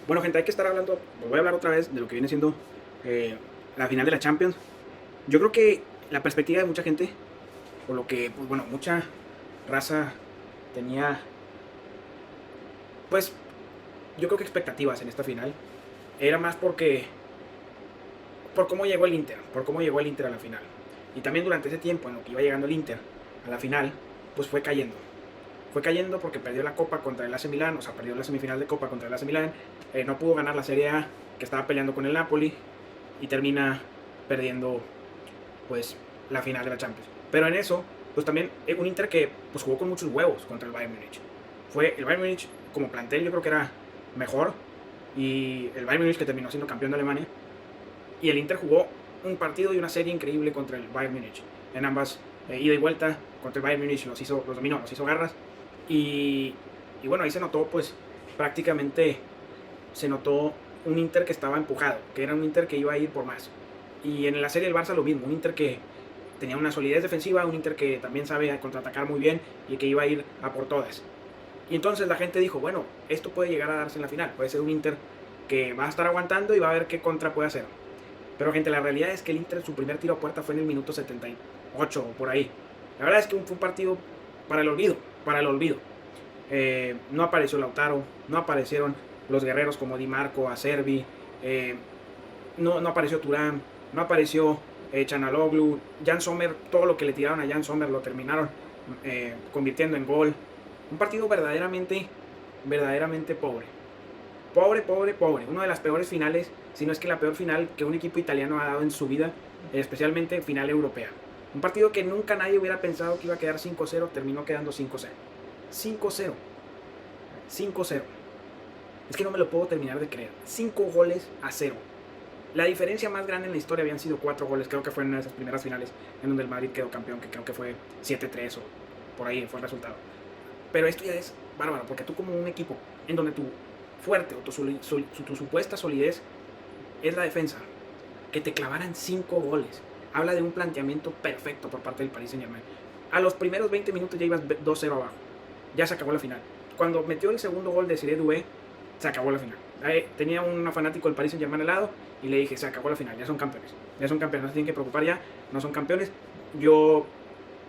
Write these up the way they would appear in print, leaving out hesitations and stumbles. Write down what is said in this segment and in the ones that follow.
Bueno, gente, hay que estar hablando, voy a hablar otra vez de lo que viene siendo eh, la final de la Champions. Yo creo que la perspectiva de mucha gente, o lo que, pues bueno, mucha raza tenía, pues yo creo que expectativas en esta final, era más por cómo llegó el Inter, por cómo llegó el Inter a la final. Y también durante ese tiempo en lo que iba llegando el Inter a la final, pues fue cayendo. Fue cayendo porque perdió la Copa contra el AC Milan, o sea, perdió la semifinal de Copa contra el AC Milan, no pudo ganar la Serie A, que estaba peleando con el Napoli, y termina perdiendo, pues, la final de la Champions. Pero en eso, pues también un Inter que pues, jugó con muchos huevos contra el Bayern Múnich. Fue el Bayern Múnich como plantel, yo creo que era mejor, y el Bayern Múnich que terminó siendo campeón de Alemania, y el Inter jugó un partido y una serie increíble contra el Bayern Múnich. En ambas ida y vuelta contra el Bayern Múnich los dominó, los hizo garras. Y, y bueno, ahí se notó pues prácticamente se notó un Inter que estaba empujado, que era un Inter que iba a ir por más. Y en la serie del Barça lo mismo, un Inter que tenía una solidez defensiva, un Inter que también sabe contraatacar muy bien y que iba a ir a por todas. Y entonces la gente dijo, bueno, esto puede llegar a darse en la final, puede ser un Inter que va a estar aguantando y va a ver qué contra puede hacer. Pero gente, la realidad es que el Inter su primer tiro a puerta fue en el minuto 78 o por ahí. La verdad es que fue un partido para el olvido, para el olvido. No apareció Lautaro, no aparecieron los guerreros como Di Marco, Acerbi, no apareció Turán, no apareció Chanaloglu, Jan Sommer, todo lo que le tiraron a Jan Sommer lo terminaron convirtiendo en gol. Un partido verdaderamente pobre. Pobre. Una de las peores finales, si no es que la peor final que un equipo italiano ha dado en su vida, especialmente final europea. Un partido que nunca nadie hubiera pensado que iba a quedar 5-0, terminó quedando 5-0. 5-0. 5-0. Es que no me lo puedo terminar de creer. 5 goles a 0. La diferencia más grande en la historia habían sido 4 goles. Creo que fue en una de esas primeras finales en donde el Madrid quedó campeón, que creo que fue 7-3 o por ahí fue el resultado. Pero esto ya es bárbaro, porque tú como un equipo en donde tu fuerte o tu supuesta solidez es la defensa, que te clavaran 5 goles, habla de un planteamiento perfecto por parte del Paris Saint-Germain. A los primeros 20 minutos ya ibas 2-0 abajo, ya se acabó la final. Cuando metió el segundo gol de Siré Doué, se acabó la final. Tenía un fanático del Paris Saint-Germain al lado y le dije, se acabó la final, ya son campeones, no se tienen que preocupar ya, no son campeones. Yo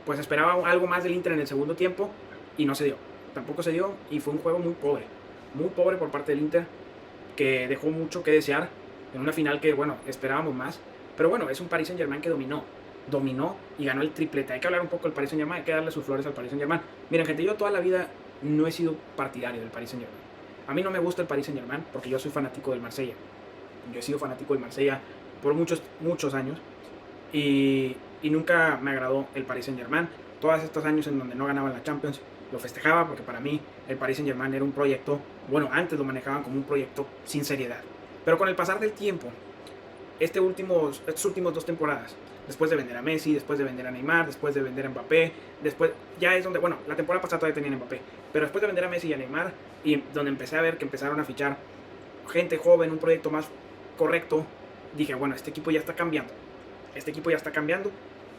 pues esperaba algo más del Inter en el segundo tiempo y no se dio, tampoco se dio y fue un juego muy pobre por parte del Inter, que dejó mucho que desear en una final que, bueno, esperábamos más. Pero bueno, es un Paris Saint-Germain que dominó y ganó el triplete. Hay que hablar un poco del Paris Saint-Germain, hay que darle sus flores al Paris Saint-Germain. Miren, gente, yo toda la vida no he sido partidario del Paris Saint-Germain. A mí no me gusta el Paris Saint-Germain porque yo soy fanático del Marsella. Yo he sido fanático del Marsella por muchos años y nunca me agradó el Paris Saint-Germain. Todos estos años en donde no ganaban la Champions, lo festejaba porque para mí el Paris Saint-Germain era un proyecto, bueno, antes lo manejaban como un proyecto sin seriedad. Pero con el pasar del tiempo, estos últimos 2 temporadas, después de vender a Messi, después de vender a Neymar, después de vender a Mbappé, después ya es donde, bueno, la temporada pasada todavía tenían a Mbappé, pero después de vender a Messi y a Neymar, y donde empecé a ver que empezaron a fichar gente joven, un proyecto más correcto, dije, bueno, este equipo ya está cambiando,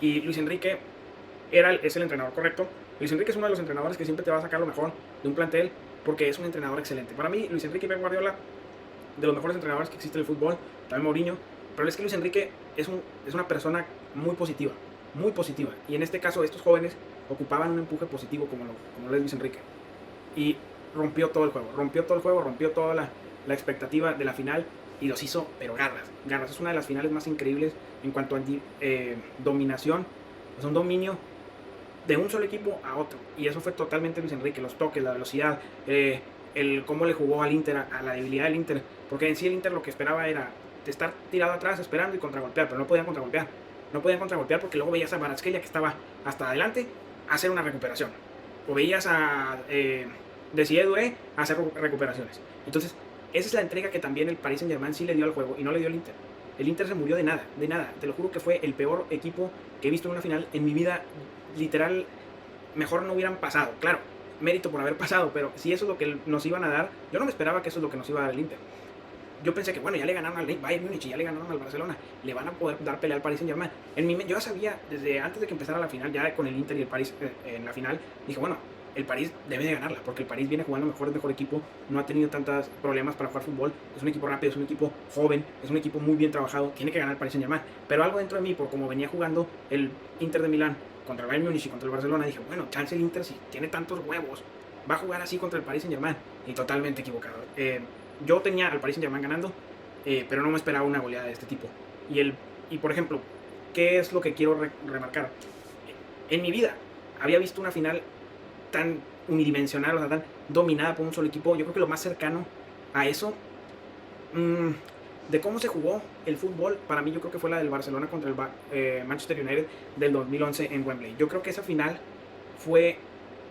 y Luis Enrique es el entrenador correcto. Luis Enrique es uno de los entrenadores que siempre te va a sacar lo mejor de un plantel porque es un entrenador excelente. Para mí, Luis Enrique y Pep Guardiola, de los mejores entrenadores que existe en el fútbol, también Mourinho, pero es que Luis Enrique es una persona muy positiva, y en este caso estos jóvenes ocupaban un empuje positivo como lo es Luis Enrique, y rompió todo el juego, rompió toda la expectativa de la final y los hizo, pero garras. Es una de las finales más increíbles en cuanto a dominación, es un dominio de un solo equipo a otro, y eso fue totalmente Luis Enrique, los toques, la velocidad, el cómo le jugó al Inter, a la debilidad del Inter, porque en sí el Inter lo que esperaba era estar tirado atrás esperando y contragolpear, pero no podían contragolpear porque luego veías a Kvaratskhelia que estaba hasta adelante a hacer una recuperación, o veías a Désiré Doué a hacer recuperaciones. Entonces esa es la entrega que también el Paris Saint-Germain sí le dio al juego y no le dio al Inter. El Inter se murió de nada, te lo juro que fue el peor equipo que he visto en una final en mi vida, literal. Mejor no hubieran pasado, claro, mérito por haber pasado, pero si eso es lo que nos iban a dar, yo no me esperaba que eso es lo que nos iba a dar el Inter. Yo pensé que, bueno, ya le ganaron al Bayern Múnich y ya le ganaron al Barcelona, le van a poder dar pelea al Paris Saint-Germain. Yo ya sabía, desde antes de que empezara la final, ya con el Inter y el Paris en la final, dije, bueno, el París debe de ganarla, porque el París viene jugando mejor equipo, no ha tenido tantos problemas para jugar fútbol, es un equipo rápido, es un equipo joven, es un equipo muy bien trabajado, tiene que ganar el Paris Saint-Germain. Pero algo dentro de mí, por como venía jugando el Inter de Milán contra el Bayern Múnich y contra el Barcelona, dije, bueno, chance el Inter, si tiene tantos huevos, va a jugar así contra el Paris Saint-Germain. Y totalmente equivocado. Yo tenía al Paris Saint-Germain ganando, pero no me esperaba una goleada de este tipo. Y por ejemplo, ¿qué es lo que quiero remarcar? En mi vida había visto una final tan unidimensional, o sea, tan dominada por un solo equipo. Yo creo que lo más cercano a eso, de cómo se jugó el fútbol, para mí yo creo que fue la del Barcelona contra el Manchester United del 2011 en Wembley. Yo creo que esa final fue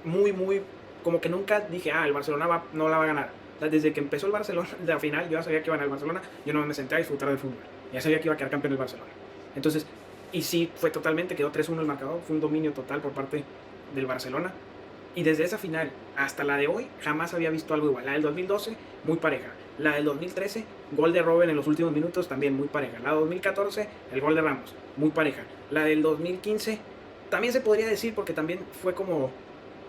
muy, como que nunca dije, el Barcelona no la va a ganar. O sea, desde que empezó el Barcelona, la final, yo ya sabía que iba a ganar el Barcelona, yo no me senté a disfrutar del fútbol. Ya sabía que iba a quedar campeón el Barcelona. Entonces, y sí, fue totalmente, quedó 3-1 el marcador, fue un dominio total por parte del Barcelona. Y desde esa final hasta la de hoy, jamás había visto algo igual. La del 2012, muy pareja. La del 2013, gol de Robben en los últimos minutos, también muy pareja. La del 2014, el gol de Ramos, muy pareja. La del 2015, también se podría decir, porque también fue como...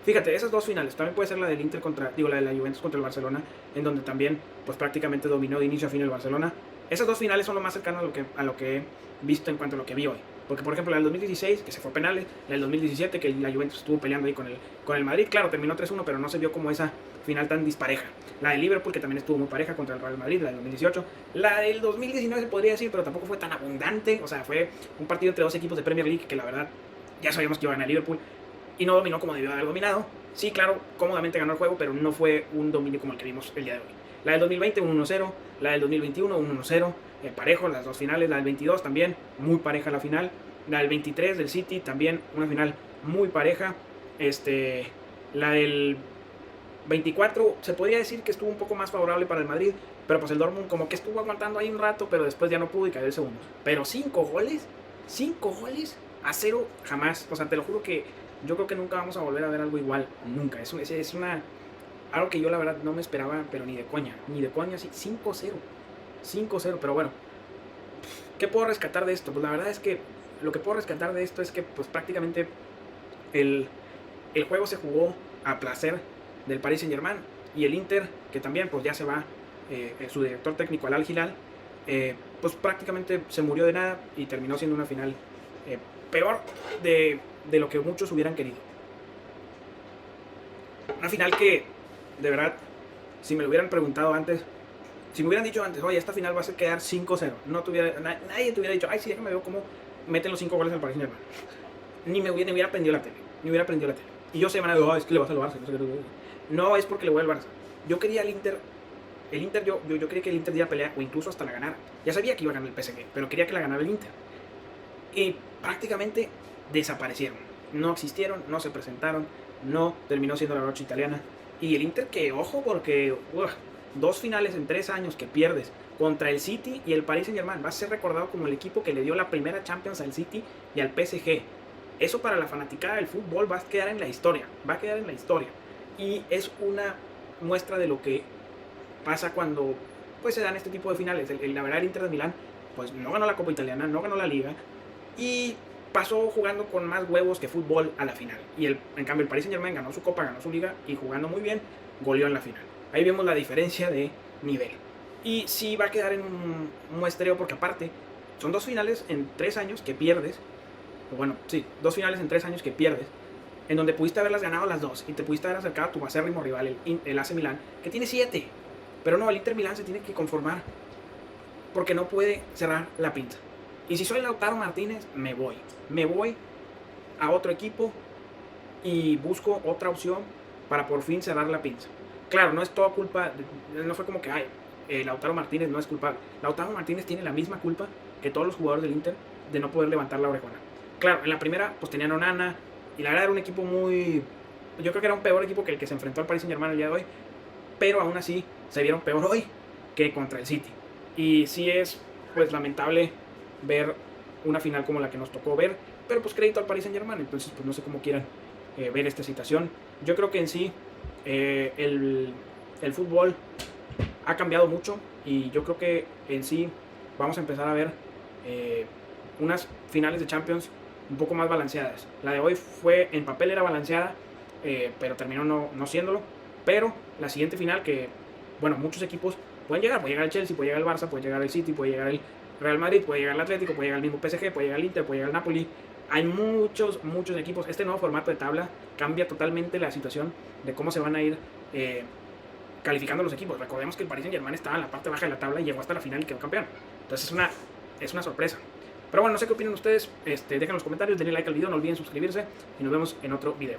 Fíjate, esas dos finales, también puede ser la del Inter la de la Juventus contra el Barcelona, en donde también, pues prácticamente dominó de inicio a fin el Barcelona. Esas dos finales son lo más cercano a lo que he visto en cuanto a lo que vi hoy. Porque, por ejemplo, la del 2016, que se fue a penales, la del 2017, que la Juventus estuvo peleando ahí con el Madrid, claro, terminó 3-1, pero no se vio como esa final tan dispareja. La de Liverpool, que también estuvo muy pareja contra el Real Madrid, la del 2018. La del 2019 se podría decir, pero tampoco fue tan abundante. O sea, fue un partido entre dos equipos de Premier League que la verdad ya sabíamos que iba a ganar Liverpool y no dominó como debió haber dominado. Sí, claro, cómodamente ganó el juego, pero no fue un dominio como el que vimos el día de hoy. La del 2020, 1-0. La del 2021, 1-0. Parejo, las dos finales. La del 22 también, muy pareja la final. La del 23 del City, también una final muy pareja. La del 24, se podría decir que estuvo un poco más favorable para el Madrid, pero pues el Dortmund como que estuvo aguantando ahí un rato, pero después ya no pudo y cayó el segundo. Pero 5 goles a 0, jamás. O sea, te lo juro que yo creo que nunca vamos a volver a ver algo igual, nunca. Es algo que yo la verdad no me esperaba, pero ni de coña, sí, 5-0, pero bueno, ¿qué puedo rescatar de esto? Pues la verdad es que lo que puedo rescatar de esto es que pues prácticamente el juego se jugó a placer del Paris Saint-Germain, y el Inter, que también pues ya se va su director técnico al Al Hilal, pues prácticamente se murió de nada y terminó siendo una final peor de lo que muchos hubieran querido. Una final que, de verdad, si me lo hubieran preguntado antes, si me hubieran dicho antes, oye, esta final va a quedar 5-0, nadie te hubiera dicho, ay, sí, déjame ver cómo meten los 5 goles al Paris Saint-Germain. Ni me hubiera prendido la tele. Y yo sé, van a decir, es que le vas al Barça. No es porque le voy al Barça. Yo quería el Inter, yo quería que el Inter diera pelea o incluso hasta la ganara. Ya sabía que iba a ganar el PSG, pero quería que la ganara el Inter. Y prácticamente desaparecieron. No existieron, no se presentaron, no terminó siendo la noche italiana. Y el Inter que, ojo, porque 2 finales en 3 años que pierdes contra el City y el Paris Saint-Germain, va a ser recordado como el equipo que le dio la primera Champions al City y al PSG. Eso para la fanaticada del fútbol va a quedar en la historia, y es una muestra de lo que pasa cuando pues se dan este tipo de finales. La verdad, el Inter de Milán pues no ganó la Copa Italiana, no ganó la Liga y pasó jugando con más huevos que fútbol a la final. Y en cambio el Paris Saint-Germain ganó su Copa, ganó su Liga y jugando muy bien, goleó en la final. Ahí vemos la diferencia de nivel. Y sí va a quedar en un muestreo porque aparte son 2 finales en 3 años que pierdes. Bueno, sí, 2 finales en 3 años que pierdes, en donde pudiste haberlas ganado las 2 y te pudiste haber acercado a tu acérrimo rival, el AC Milán, que tiene 7. Pero no, el Inter Milán se tiene que conformar porque no puede cerrar la pinza. Y si soy Lautaro Martínez, me voy a otro equipo y busco otra opción para por fin cerrar la pinza. Claro, no es toda culpa, no fue como que Lautaro Martínez no es culpable. Lautaro Martínez tiene la misma culpa que todos los jugadores del Inter de no poder levantar la orejona. Claro, en la primera pues tenían a Onana y la verdad era un equipo yo creo que era un peor equipo que el que se enfrentó al Paris Saint-Germain el día de hoy, pero aún así se vieron peor hoy que contra el City. Y sí es pues lamentable ver una final como la que nos tocó ver, pero pues crédito al Paris Saint-Germain. Entonces pues no sé cómo quieran ver esta situación. Yo creo que en sí el fútbol ha cambiado mucho y yo creo que en sí vamos a empezar a ver unas finales de Champions un poco más balanceadas. La de hoy en papel era balanceada, pero terminó no siéndolo. Pero la siguiente final que, bueno, muchos equipos puede llegar el Chelsea, puede llegar el Barça, puede llegar el City, puede llegar el Real Madrid, puede llegar el Atlético, puede llegar el mismo PSG, puede llegar el Inter, puede llegar el Napoli. Hay muchos equipos. Este nuevo formato de tabla cambia totalmente la situación de cómo se van a ir calificando los equipos. Recordemos que el Paris Saint-Germain estaba en la parte baja de la tabla y llegó hasta la final y quedó campeón. Entonces es una sorpresa. Pero bueno, no sé qué opinan ustedes. Dejen en los comentarios, denle like al video, no olviden suscribirse y nos vemos en otro video.